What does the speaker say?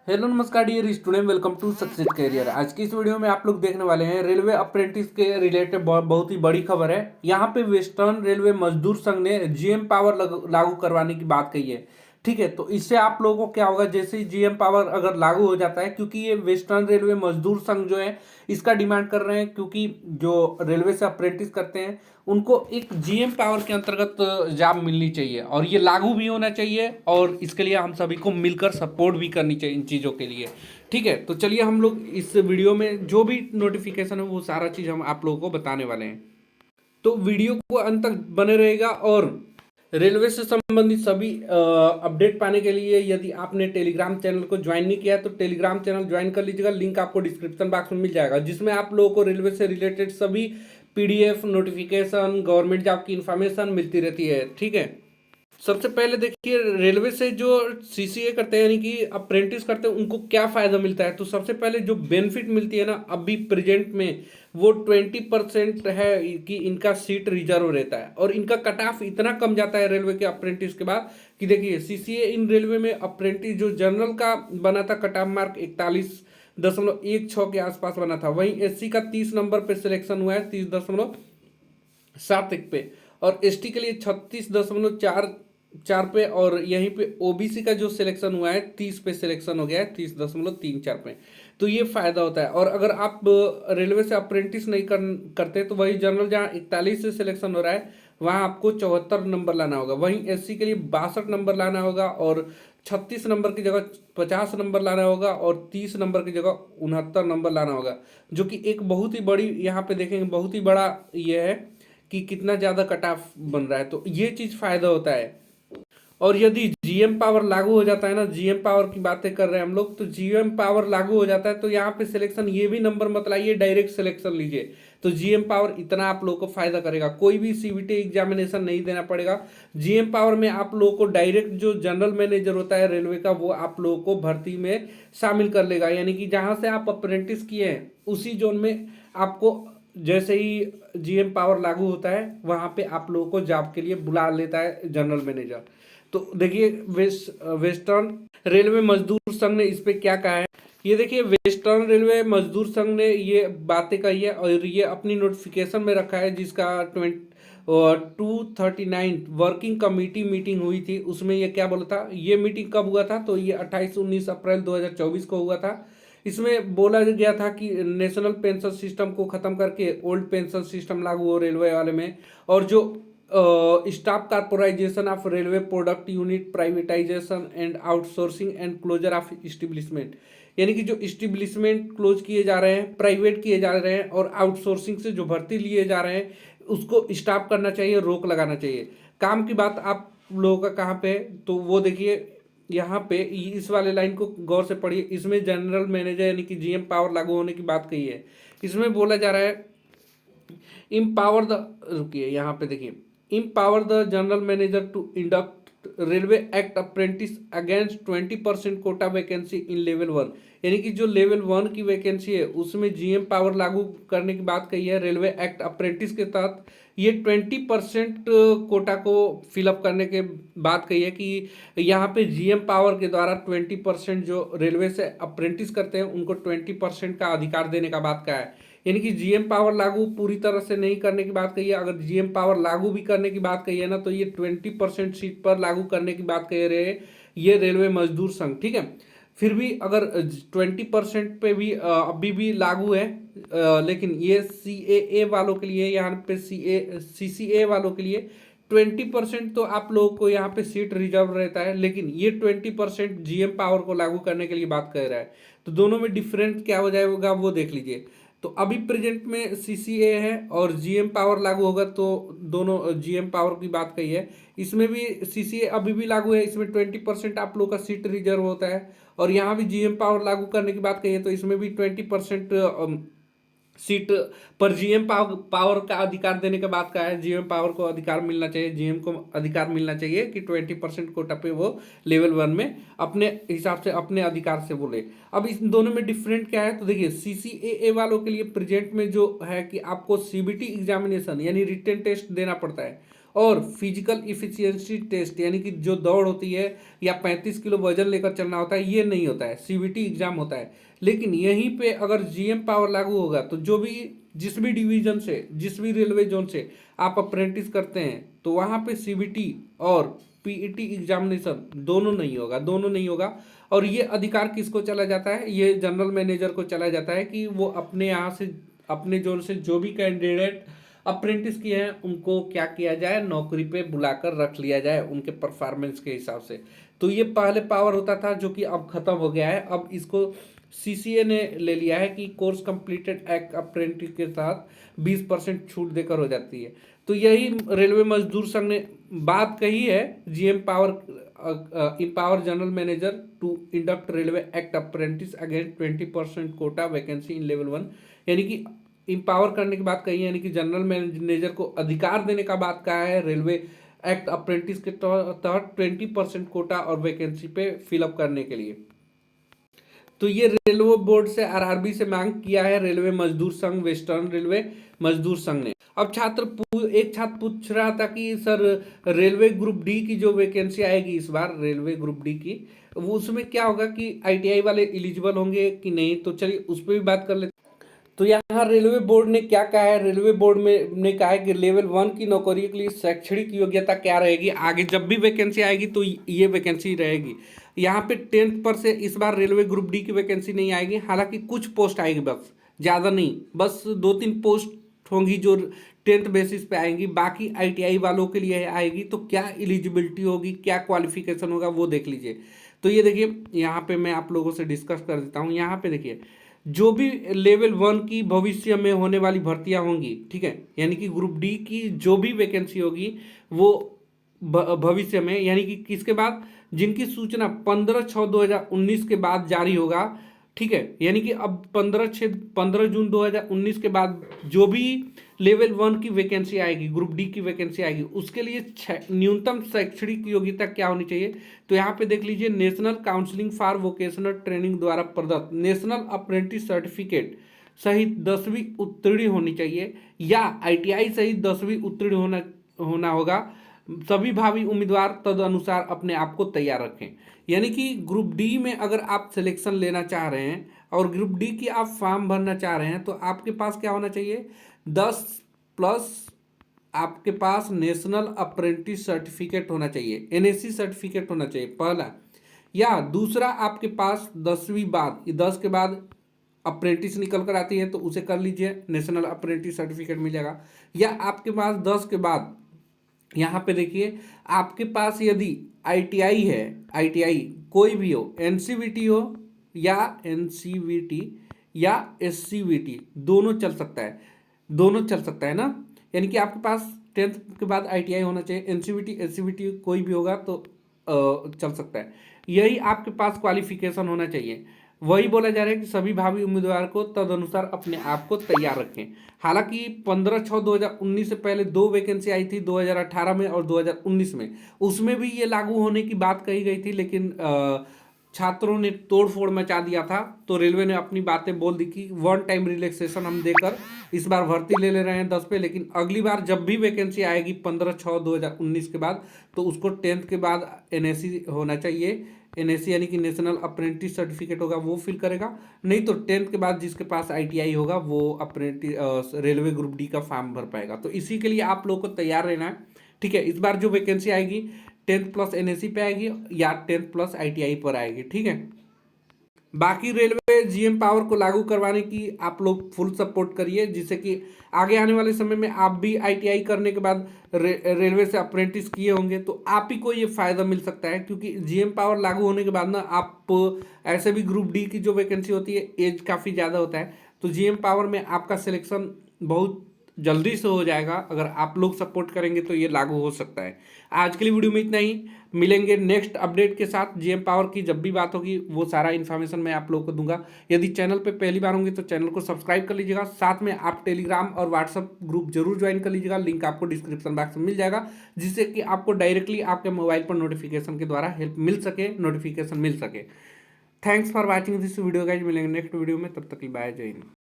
Hello नमस्कार dear student, welcome to success career. आज की इस वीडियो में आप लोग देखने वाले हैं रेलवे अप्रेंटिस के रिलेटेड बहुत ही बड़ी खबर है। यहाँ पे वेस्टर्न रेलवे मजदूर संघ ने जीएम पावर लागू करवाने की बात कही है। ठीक है, तो इससे आप लोगों को क्या होगा, जैसे ही जीएम पावर अगर लागू हो जाता है, क्योंकि ये वेस्टर्न रेलवे मजदूर संघ जो है इसका डिमांड कर रहे हैं, क्योंकि जो रेलवे से अप्रेंटिस करते हैं उनको एक जीएम पावर के अंतर्गत जॉब मिलनी चाहिए और ये लागू भी होना चाहिए, और इसके लिए हम सभी को मिलकर सपोर्ट भी करनी चाहिए इन चीज़ों के लिए। ठीक है, तो चलिए हम लोग इस वीडियो में जो भी नोटिफिकेशन है वो सारा चीज़ हम आप लोगों को बताने वाले हैं, तो वीडियो को अंत तक बने रहेगा। और रेलवे से संबंधित सभी अपडेट पाने के लिए यदि आपने टेलीग्राम चैनल को ज्वाइन नहीं किया तो टेलीग्राम चैनल ज्वाइन कर लीजिएगा। लिंक आपको डिस्क्रिप्शन बॉक्स में मिल जाएगा, जिसमें आप लोगों को रेलवे से रिलेटेड सभी पीडीएफ, नोटिफिकेशन, गवर्नमेंट जॉब की इंफॉर्मेशन मिलती रहती है। ठीक है, सबसे पहले देखिए रेलवे से जो सीसीए करते हैं यानी कि अप्रेंटिस करते हैं उनको क्या फायदा मिलता है। तो सबसे पहले जो बेनिफिट मिलती है ना अभी प्रेजेंट में, वो 20% है कि इनका सीट रिजर्व रहता है और इनका कट ऑफ इतना कम जाता है रेलवे के अप्रेंटिस के बाद कि देखिए सीसीए इन रेलवे में अप्रेंटिस जो जनरल का बना था कट ऑफ मार्क 41.16 के आसपास बना था, वहीं एससी का 30 नंबर पे सिलेक्शन हुआ है 30.71 पे, और एसटी के लिए 36.44 पे, और यहीं पे ओबीसी का जो सिलेक्शन हुआ है 30 पे सिलेक्शन हो गया है 30.34 पे। तो ये फायदा होता है। और अगर आप रेलवे से अप्रेंटिस नहीं करते तो वही जनरल जहाँ 41 से सिलेक्शन हो रहा है वहाँ आपको 74 नंबर लाना होगा, वहीं एससी के लिए 62 नंबर लाना होगा, और 36 नंबर की जगह 50 नंबर लाना होगा, और 30 नंबर की जगह 69 नंबर लाना होगा, जो कि एक बहुत ही बड़ी, यहाँ पे देखेंगे बहुत ही बड़ा ये है कि कितना ज़्यादा कट ऑफ बन रहा है। तो ये चीज़ फायदा होता है। और यदि जीएम पावर लागू हो जाता है ना, जीएम पावर की बातें कर रहे हैं हम लोग, तो जीएम पावर लागू हो जाता है तो यहाँ पे सिलेक्शन, ये भी नंबर मत लाइए, डायरेक्ट सिलेक्शन लीजिए। तो जीएम पावर इतना आप लोगों को फायदा करेगा, कोई भी सीबीटी एग्जामिनेशन नहीं देना पड़ेगा। जीएम पावर में आप लोगों को डायरेक्ट जो जनरल मैनेजर होता है रेलवे का वो आप लोगों को भर्ती में शामिल कर लेगा, यानी कि जहाँ से आप अप्रेंटिस किए हैं उसी जोन में आपको जैसे ही जीएम पावर लागू होता है वहां पे आप लोगों को जॉब के लिए बुला लेता है जनरल मैनेजर। तो देखिए वेस्टर्न रेलवे मजदूर संघ ने इस पे क्या कहा है, ये देखिए वेस्टर्न रेलवे मजदूर संघ ने ये बातें कही है और ये अपनी नोटिफिकेशन में रखा है, जिसका 239 वर्किंग कमेटी मीटिंग हुई थी, उसमें ये क्या बोला था। ये मीटिंग कब हुआ था, तो ये 28-19 अप्रैल 2024 को हुआ था। इसमें बोला गया था कि नेशनल पेंशन सिस्टम को खत्म करके ओल्ड पेंशन सिस्टम लागू हो रेलवे वाले में, और जो staff corporatisation of railway product unit, privatisation and outsourcing and closure of establishment, यानी कि जो इस्टेब्लिशमेंट क्लोज किए जा रहे हैं, प्राइवेट किए जा रहे हैं, और आउटसोर्सिंग से जो भर्ती लिए जा रहे हैं उसको स्टॉप करना चाहिए, रोक लगाना चाहिए। काम की बात आप लोगों का कहाँ पे है, तो वो देखिए यहाँ पे इस वाले लाइन को गौर से पढ़िए। इसमें जनरल मैनेजर यानी कि जीएम पावर लागू होने की बात कही है। इसमें बोला जा रहा है इम्पावर द, रुकिए यहाँ पे देखिए, empower the general manager to induct railway act apprentice against 20% quota vacancy in level 1, यानी कि जो लेवल 1 की वैकेंसी है उसमें जीएम पावर लागू करने की बात कही है रेलवे एक्ट अप्रेंटिस के तहत। ये 20% कोटा को फिलअप करने के बात कही है कि यहाँ पे जीएम पावर के द्वारा 20% जो रेलवे से अप्रेंटिस करते हैं उनको 20% का अधिकार देने का बात कहा है, यानी कि जीएम पावर लागू पूरी तरह से नहीं करने की बात कही है। अगर जीएम पावर लागू भी करने की बात कही है ना, तो ये 20% सीट पर लागू करने की बात कह रहे हैं ये रेलवे मजदूर संघ। ठीक है, फिर भी अगर 20% पे भी अभी भी लागू है, लेकिन ये सीएए वालों के लिए, यहाँ पे सीसीए वालों के लिए 20% तो आप लोगों को यहाँ पे सीट रिजर्व रहता है, लेकिन ये 20% जीएम पावर को लागू करने के लिए बात कर रहा है। तो दोनों में डिफरेंट क्या हो जाएगा वो देख लीजिए। तो अभी प्रेजेंट में सीसीए है और जीएम पावर लागू होगा, तो दोनों जीएम पावर की बात कही है। इसमें भी सीसीए अभी भी लागू है, इसमें 20% आप लोग का सीट रिजर्व होता है, और यहाँ भी जीएम पावर लागू करने की बात कही है तो इसमें भी 20% सीट पर जीएम पावर का अधिकार देने के बाद का है। जीएम पावर को अधिकार मिलना चाहिए, जीएम को अधिकार मिलना चाहिए कि 20% कोटा पे वो लेवल 1 में अपने हिसाब से अपने अधिकार से बोले। अब इस दोनों में डिफरेंट क्या है, तो देखिए सीसीएए वालों के लिए प्रेजेंट में जो है कि आपको सीबीटी एग्जामिनेशन यानी रिटन टेस्ट देना पड़ता है, और फिजिकल इफिशियंसी टेस्ट यानी कि जो दौड़ होती है या 35 किलो वजन लेकर चलना होता है, ये नहीं होता है, सीबीटी एग्जाम होता है। लेकिन यहीं पे अगर जीएम पावर लागू होगा तो जो भी जिस भी डिवीजन से, जिस भी रेलवे जोन से आप अप्रेंटिस करते हैं, तो वहाँ पे सीबीटी और पीईटी एग्जामिनेशन दोनों नहीं होगा, दोनों नहीं होगा। और ये अधिकार किसको चला जाता है, ये जनरल मैनेजर को चला जाता है कि वो अपने यहाँ से, अपने जोन से जो भी कैंडिडेट अप्रेंटिस किए हैं उनको क्या किया जाए, नौकरी पे बुलाकर रख लिया जाए उनके परफॉर्मेंस के हिसाब से। तो ये पहले पावर होता था जो कि अब खत्म हो गया है। अब इसको सीसीए ने ले लिया है कि कोर्स कंप्लीटेड एक्ट अप्रेंटिस के साथ 20% छूट देकर हो जाती है। तो यही रेलवे मजदूर संघ ने बात कही है, GM power empower general manager to induct railway act apprentice against 20% quota vacancy in level 1, यानी कि इम्पावर करने की बात कही है, यानी कि जनरल मैनेजर को अधिकार देने का बात कहा है रेलवे एक्ट अप्रेंटिस के तहत 20% कोटा और वैकेंसी पे फिलअप करने के लिए। तो ये रेलवे बोर्ड से, आरआरबी से मांग किया है रेलवे मजदूर संघ, वेस्टर्न रेलवे मजदूर संघ ने। अब एक छात्र पूछ रहा था कि सर रेलवे ग्रुप डी की जो वैकेंसी आएगी इस बार, रेलवे ग्रुप डी की, वो उसमें क्या होगा कि आईटीआई वाले एलिजिबल होंगे कि नहीं। तो चलिए उस पर भी बात कर लेते। तो यहाँ रेलवे बोर्ड ने क्या कहा है, रेलवे बोर्ड में ने कहा है कि लेवल 1 की नौकरियों के लिए शैक्षणिक योग्यता क्या रहेगी, आगे जब भी वैकेंसी आएगी तो ये वैकेंसी रहेगी। यहाँ पे 10th पर से इस बार रेलवे ग्रुप डी की वैकेंसी नहीं आएगी, हालांकि कुछ पोस्ट आएगी, बस ज़्यादा नहीं, बस 2-3 पोस्ट होंगी जो 10th बेसिस पे आएंगी। बाकी आईटीआई वालों के लिए आएगी। तो क्या एलिजिबिलिटी होगी, क्या क्वालिफिकेशन होगा, वो देख लीजिए। तो ये देखिए यहाँ पे मैं आप लोगों से डिस्कस कर देता हूँ। यहाँ पे देखिए जो भी लेवल 1 की भविष्य में होने वाली भर्तियां होंगी, ठीक है, यानी कि ग्रुप डी की जो भी वैकेंसी होगी वो भविष्य में, यानी कि किसके बाद, जिनकी सूचना 15/6/2019 के बाद जारी होगा, ठीक है, यानी कि अब 15 जून 2019 के बाद जो भी लेवल 1 की वैकेंसी आएगी, ग्रुप डी की वैकेंसी आएगी, उसके लिए न्यूनतम शैक्षणिक योग्यता क्या होनी चाहिए। तो यहाँ पे देख लीजिए, national counselling for vocational training द्वारा प्रदत्त नेशनल अप्रेंटिस सर्टिफिकेट सहित 10वीं उत्तीर्ण होनी चाहिए, या आईटीआई सहित 10वीं उत्तीर्ण होना होगा। सभी भावी उम्मीदवार तद अनुसार अपने आप को तैयार रखें। यानी कि ग्रुप डी में अगर आप सिलेक्शन लेना चाह रहे हैं और ग्रुप डी की आप फॉर्म भरना चाह रहे हैं, तो आपके पास क्या होना चाहिए, 10+ आपके पास नेशनल अप्रेंटिस सर्टिफिकेट होना चाहिए, एनएसी सर्टिफिकेट होना चाहिए पहला, या दूसरा आपके पास 10वीं बाद, 10 के बाद अप्रेंटिस निकल कर आती है तो उसे कर लीजिए, नेशनल अप्रेंटिस सर्टिफिकेट मिल जाएगा। या आपके पास 10 के बाद, यहाँ पे देखिए आपके पास यदि आईटीआई है, आईटीआई कोई भी हो, एनसीवीटी हो या एनसीवीटी या एससीवीटी, दोनों चल सकता है, दोनों चल सकता है ना। यानी कि आपके पास 10th के बाद आईटीआई होना चाहिए, एनसीवीटी एससीवीटी कोई भी होगा तो चल सकता है। यही आपके पास क्वालिफिकेशन होना चाहिए। वही बोला जा रहा है कि सभी भावी उम्मीदवार को तदनुसार अपने आप को तैयार रखें। हालांकि 15/6/2019 से पहले 2 वैकेंसी आई थी, 2018 में और 2019 में, उसमें भी ये लागू होने की बात कही गई थी, लेकिन छात्रों ने तोड़फोड़ मचा दिया था। तो रेलवे ने अपनी बातें बोल दी कि 1 टाइम रिलैक्सेशन हम देकर इस बार भर्ती ले रहे हैं 10 पे, लेकिन अगली बार जब भी वैकेंसी आएगी 15/6/2019 के बाद, तो उसको 10th के बाद एनएसी होना चाहिए। एनएसी यानी कि नेशनल अप्रेंटिस सर्टिफिकेट होगा, वो फिल करेगा। नहीं तो 10th के बाद जिसके पास आईटीआई होगा वो अप्रेंटिस रेलवे ग्रुप डी का फॉर्म भर पाएगा। तो इसी के लिए आप लोग को तैयार रहना है, ठीक है। इस बार जो वैकेंसी आएगी 10th+ एनएसी पे आएगी या 10th+ आईटीआई पर आएगी, ठीक है। बाकी रेलवे जीएम पावर को लागू करवाने की आप लोग फुल सपोर्ट करिए, जिससे कि आगे आने वाले समय में आप भी आईटीआई करने के बाद रेलवे से अप्रेंटिस किए होंगे तो आप ही को ये फ़ायदा मिल सकता है। क्योंकि जीएम पावर लागू होने के बाद ना, आप ऐसे भी ग्रुप डी की जो वैकेंसी होती है, एज काफ़ी ज़्यादा होता है, तो जीएम पावर में आपका सिलेक्शन बहुत जल्दी से हो जाएगा। अगर आप लोग सपोर्ट करेंगे तो ये लागू हो सकता है। आज के लिए वीडियो में इतना ही, मिलेंगे नेक्स्ट अपडेट के साथ। जीएम पावर की जब भी बात होगी वो सारा इन्फॉर्मेशन मैं आप लोगों को दूंगा। यदि चैनल पे पहली बार होंगे तो चैनल को सब्सक्राइब कर लीजिएगा, साथ में आप टेलीग्राम और व्हाट्सअप ग्रुप जरूर ज्वाइन कर लीजिएगा, लिंक आपको डिस्क्रिप्शन बॉक्स में मिल जाएगा, जिससे कि आपको डायरेक्टली आपके मोबाइल पर नोटिफिकेशन के द्वारा हेल्प मिल सके, नोटिफिकेशन मिल सके। Thanks for watching this video guys, मिलेंगे नेक्स्ट वीडियो में, तब तक बाय, जय हिंद।